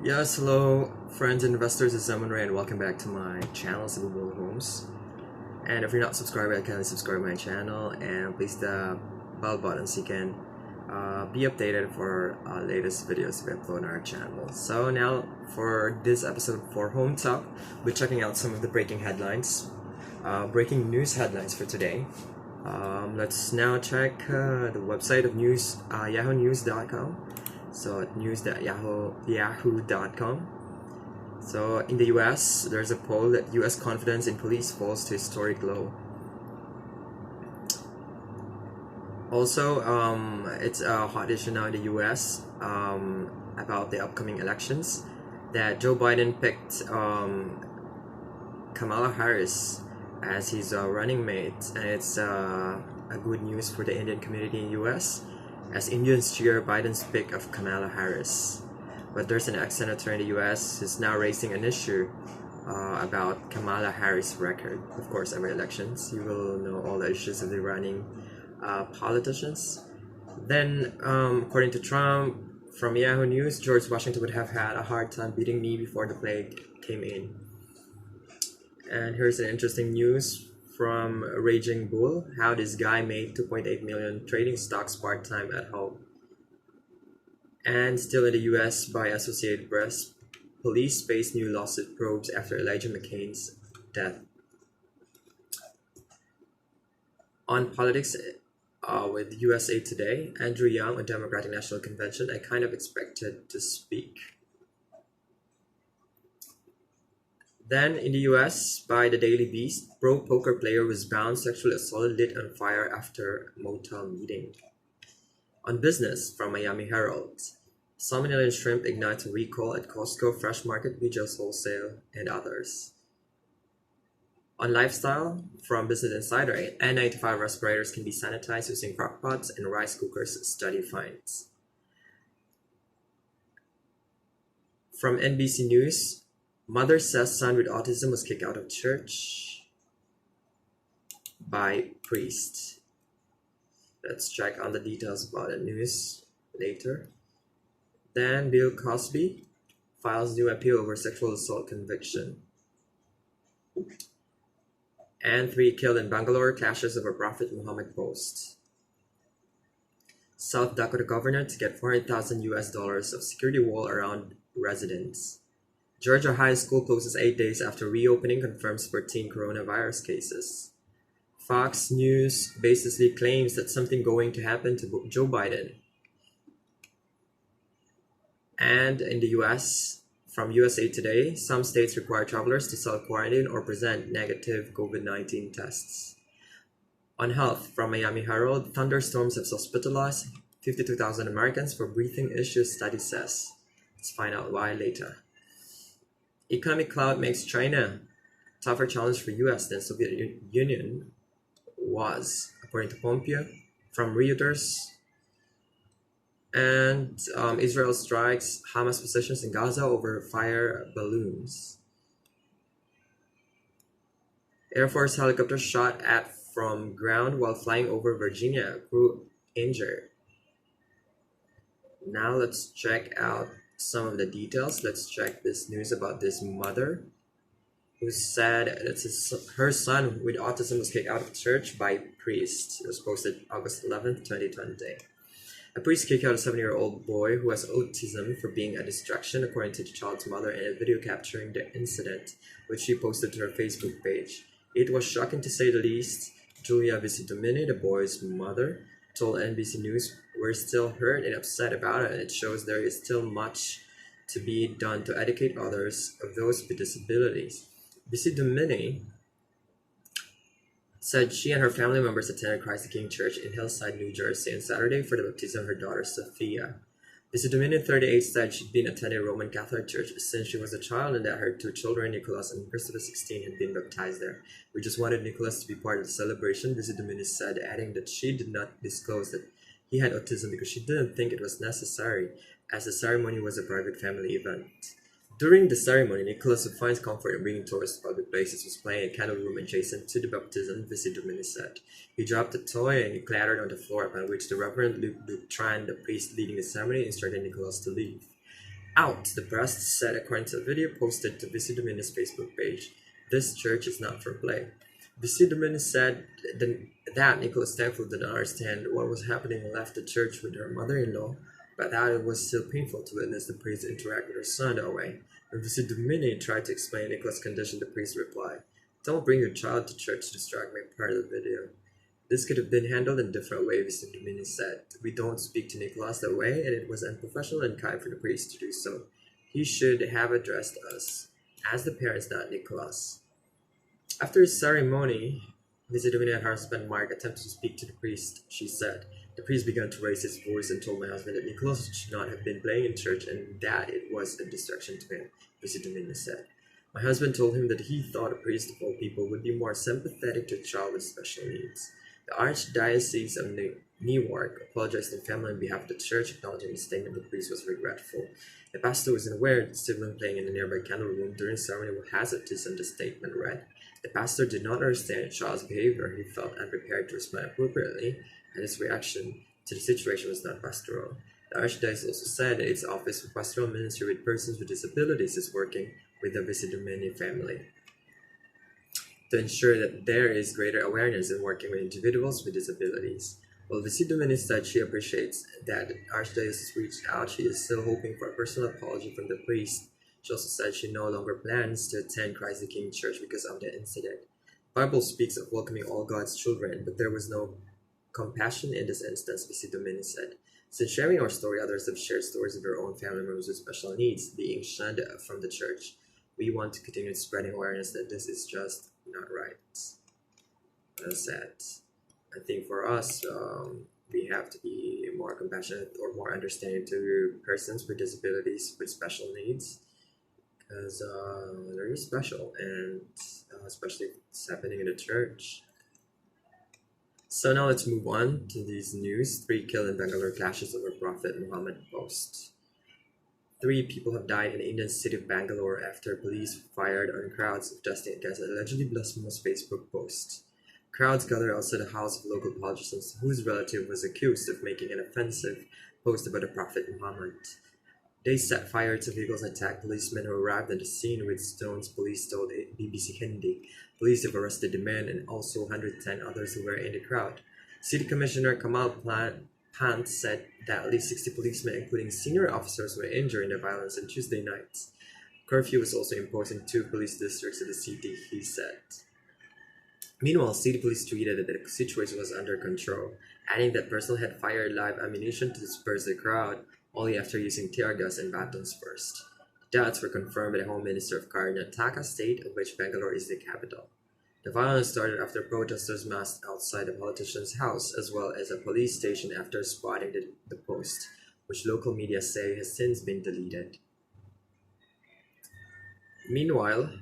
Yes, hello, friends and investors. It's Zaman Ray, and welcome back to my channel, Cerebral Homes. And if you're not subscribed, kindly subscribe my channel and please the bell button so you can be updated for latest videos we upload on our channel. So now for this episode for Home Talk, we're checking out some of the breaking headlines, breaking news headlines for today. Let's now check the website of news, yahoonews.com. So at news.yahoo.com. So in the US, there's a poll that US confidence in police falls to historic low. Also, it's a hot issue now in the US about the upcoming elections that Joe Biden picked Kamala Harris as his running mate, and it's a good news for the Indian community in the US as Indians cheer Biden's pick of Kamala Harris. But there's an ex-senator in the US who's now raising an issue about Kamala Harris' record. Of course, every elections, you will know all the issues of the running politicians. Then, according to Trump, from Yahoo News, George Washington would have had a hard time beating me before the plague came in. And here's an interesting news from Raging Bull, how this guy made 2.8 million trading stocks part-time at home. And still in the US, by Associated Press, police face new lawsuit probes after Elijah McCain's death. On politics with USA Today, Andrew Yang on Democratic National Convention, I kind of expected to speak. Then in the US, by the Daily Beast, pro poker player was bound sexually assaulted lit on fire after motel meeting. On business from Miami Herald, Salmonella shrimp ignites a recall at Costco, Fresh Market, BJ's Wholesale, and others. On lifestyle, from Business Insider, N95 respirators can be sanitized using crockpots and rice cookers, study finds. From NBC News, mother says son with autism was kicked out of church by priest. Let's check on the details about the news later. Then Bill Cosby files new appeal over sexual assault conviction. And 3 killed in Bangalore, clashes over Prophet Muhammad post. South Dakota governor to get $400,000 US of security wall around residents. Georgia high school closes 8 days after reopening, confirms 14 coronavirus cases. Fox News baselessly claims that something going to happen to Joe Biden. And in the US, from USA Today, some states require travelers to self-quarantine or present negative COVID-19 tests. On health, from Miami Herald, thunderstorms have hospitalized 52,000 Americans for breathing issues, study says. Let's find out why later. Economic cloud makes China tougher challenge for US than Soviet Union was, according to Pompeo, from Reuters. And Israel strikes Hamas positions in Gaza over fire balloons. Air Force helicopter shot at from ground while flying over Virginia. Crew injured. Now let's check out some of the details. Let's check this news about this mother who said that her son with autism was kicked out of church by priest. It was posted August 11th, 2020. A priest kicked out a 7-year-old boy who has autism for being a distraction, according to the child's mother in a video capturing the incident, which she posted to her Facebook page. It was shocking to say the least. Julia Visidomini, the boy's mother, told NBC News, "We're still hurt and upset about it, and it shows there is still much to be done to educate others of those with disabilities." Visidomini said she and her family members attended Christ the King Church in Hillside, New Jersey on Saturday for the baptism of her daughter Sophia. Visidomini, 38, said she'd been attending Roman Catholic Church since she was a child and that her 2 children, Nicholas and Christopher, 16, had been baptized there. "We just wanted Nicholas to be part of the celebration," Visidomini said, adding that she did not disclose that he had autism because she didn't think it was necessary, as the ceremony was a private family event. During the ceremony, Nicholas, who finds comfort in bringing toys to public places, was playing a candle room adjacent to the baptism, Visidomini said. He dropped a toy and it clattered on the floor, upon which the Reverend Luke Tran, the priest leading the ceremony, instructed Nicholas to leave. out, the priest said according to a video posted to Vici Dominus' Facebook page. This church is not for play. Vici Dominus said that Nicholas Stanfield did not understand what was happening and left the church with her mother-in-law, but that it was still painful to witness the priest interact with her son that way. When Vici Dominus tried to explain Nicholas' condition, the priest replied, "Don't bring your child to church to distract me," part of the video. This could have been handled in different ways, Vici Dominus said. We don't speak to Nicholas that way, and it was unprofessional and kind for the priest to do so. He should have addressed us as the parents, not Nicholas. After his ceremony, Vici Dominus and her husband Mark attempted to speak to the priest, she said. The priest began to raise his voice and told my husband that Nicholas should not have been playing in church and that it was a distraction to him, Vici Dominus said. My husband told him that he thought a priest of all people would be more sympathetic to a child with special needs. The Archdiocese of Newark apologized to the family on behalf of the church, acknowledging the statement the priest was regretful. The pastor was unaware that the sibling playing in the nearby candle room during the ceremony was hazardous, the statement read. The pastor did not understand the child's behavior. He felt unprepared to respond appropriately, and his reaction to the situation was not pastoral. The Archdiocese also said that its Office for Pastoral Ministry with Persons with Disabilities is working with the Vici Dominus family to ensure that there is greater awareness in working with individuals with disabilities. While Vici Dominus said she appreciates that the Archdiocese reached out, she is still hoping for a personal apology from the priest. She also said she no longer plans to attend Christ the King Church because of the incident. The Bible speaks of welcoming all God's children, but there was no compassion in this instance, Vici Dominus said. Since sharing our story, others have shared stories of their own family members with special needs being shunned from the church. We want to continue spreading awareness that this is just not right. That's sad. I think for us, we have to be more compassionate or more understanding to persons with disabilities with special needs, because they're just special, and especially if it's happening in the church. So now let's move on to these news. 3 killed in Bangalore clashes over Prophet Muhammad post. 3 people have died in the Indian city of Bangalore after police fired on crowds protesting against an allegedly blasphemous Facebook post. Crowds gathered outside the house of local politicians whose relative was accused of making an offensive post about the Prophet Muhammad. They set fire to vehicles and attacked policemen who arrived at the scene with stones, police told BBC Hindi. Police have arrested the man and also 110 others who were in the crowd. City Commissioner Kamal Pant said that at least 60 policemen, including senior officers, were injured in the violence on Tuesday night. Curfew was also imposed in 2 police districts of the city, he said. Meanwhile, city police tweeted that the situation was under control, adding that personnel had fired live ammunition to disperse the crowd, only after using tear gas and batons first. The deaths were confirmed by the Home Minister of Karnataka state, of which Bangalore is the capital. The violence started after protesters massed outside the politician's house, as well as a police station after spotting the post, which local media say has since been deleted. Meanwhile,